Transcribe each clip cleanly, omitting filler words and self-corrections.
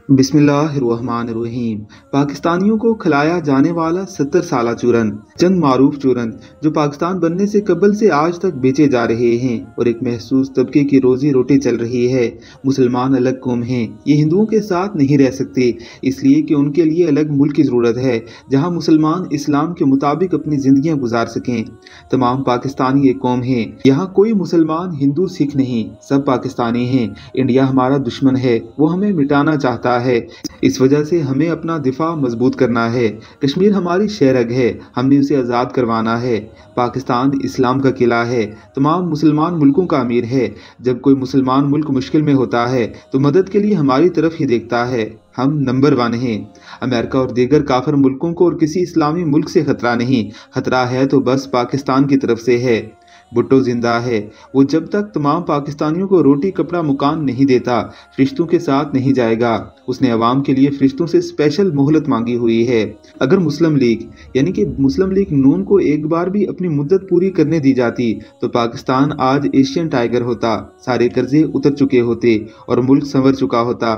बिस्मिल्लाहिर्रहमानिर्रहीम। पाकिस्तानियों को खिलाया जाने वाला 70 साला चूरन, चंद मारूफ चूरन जो पाकिस्तान बनने से कबल से आज तक बेचे जा रहे हैं और एक महसूस तबके की रोजी रोटी चल रही है। मुसलमान अलग कौम हैं, ये हिंदुओं के साथ नहीं रह सकते, इसलिए कि उनके लिए अलग मुल्क की ज़रूरत है जहाँ मुसलमान इस्लाम के मुताबिक अपनी ज़िंदगियाँ गुजार सकें। तमाम पाकिस्तानी एक कौम हैं, यहाँ कोई मुसलमान हिंदू सिख नहीं, सब पाकिस्तानी हैं। इंडिया हमारा दुश्मन है, वो हमें मिटाना चाहता है, इस वजह से हमें अपना दिफा मजबूत करना है। कश्मीर हमारी शहरग है, हमने उसे आज़ाद करवाना है। पाकिस्तान इस्लाम का किला है, तमाम मुसलमान मुल्कों का अमीर है। जब कोई मुसलमान मुल्क मुश्किल में होता है तो मदद के लिए हमारी तरफ ही देखता है। हम नंबर 1 हैं। अमेरिका और दीगर काफिर मुल्कों को और किसी इस्लामी मुल्क से खतरा नहीं, खतरा है तो बस पाकिस्तान की तरफ से है। भुट्टो जिंदा है, वो जब तक तमाम पाकिस्तानियों को रोटी कपड़ा मकान नहीं देता फरिश्तों के साथ नहीं जाएगा। उसने अवाम के लिए फरिश्तों से स्पेशल मोहलत मांगी हुई है। अगर मुस्लिम लीग यानी कि मुस्लिम लीग नून को एक बार भी अपनी मुद्दत पूरी करने दी जाती तो पाकिस्तान आज एशियन टाइगर होता, सारे कर्जे उतर चुके होते और मुल्क संवर चुका होता।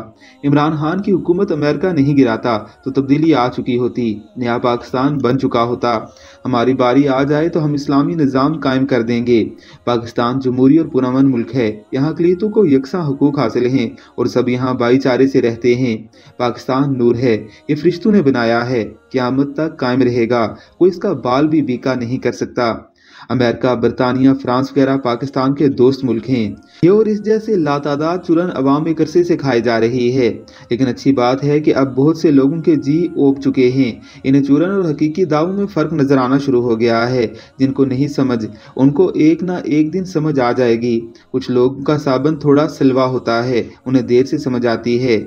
इमरान खान की हुकूमत अमेरिका नहीं गिराता तो तब्दीली आ चुकी होती, नया पाकिस्तान बन चुका होता। हमारी बारी आ जाए तो हम इस्लामी निज़ाम कायम कर देंगे। पाकिस्तान जमहूरी और पुरअमन मुल्क है, यहाँ अक़लियतों को यकसा हुकूक हासिल हैं और सब यहाँ भाईचारे से रहते हैं। पाकिस्तान नूर है, ये फरिश्तों ने बनाया है, क़यामत तक कायम रहेगा, कोई इसका बाल भी बीका नहीं कर सकता। अमेरिका, बरतानिया, फ्रांस वगैरह पाकिस्तान के दोस्त मुल्क हैं। ये और इस जैसे लातादाद चूरन अवाम एक अरसे से खाई जा रही है, लेकिन अच्छी बात है कि अब बहुत से लोगों के जी ओप चुके हैं। इन्हें चूरन और हकीकी दावों में फ़र्क नज़र आना शुरू हो गया है। जिनको नहीं समझ उनको एक ना एक दिन समझ आ जाएगी। कुछ लोगों का साबन थोड़ा सिलवा होता है, उन्हें देर से समझ आती है।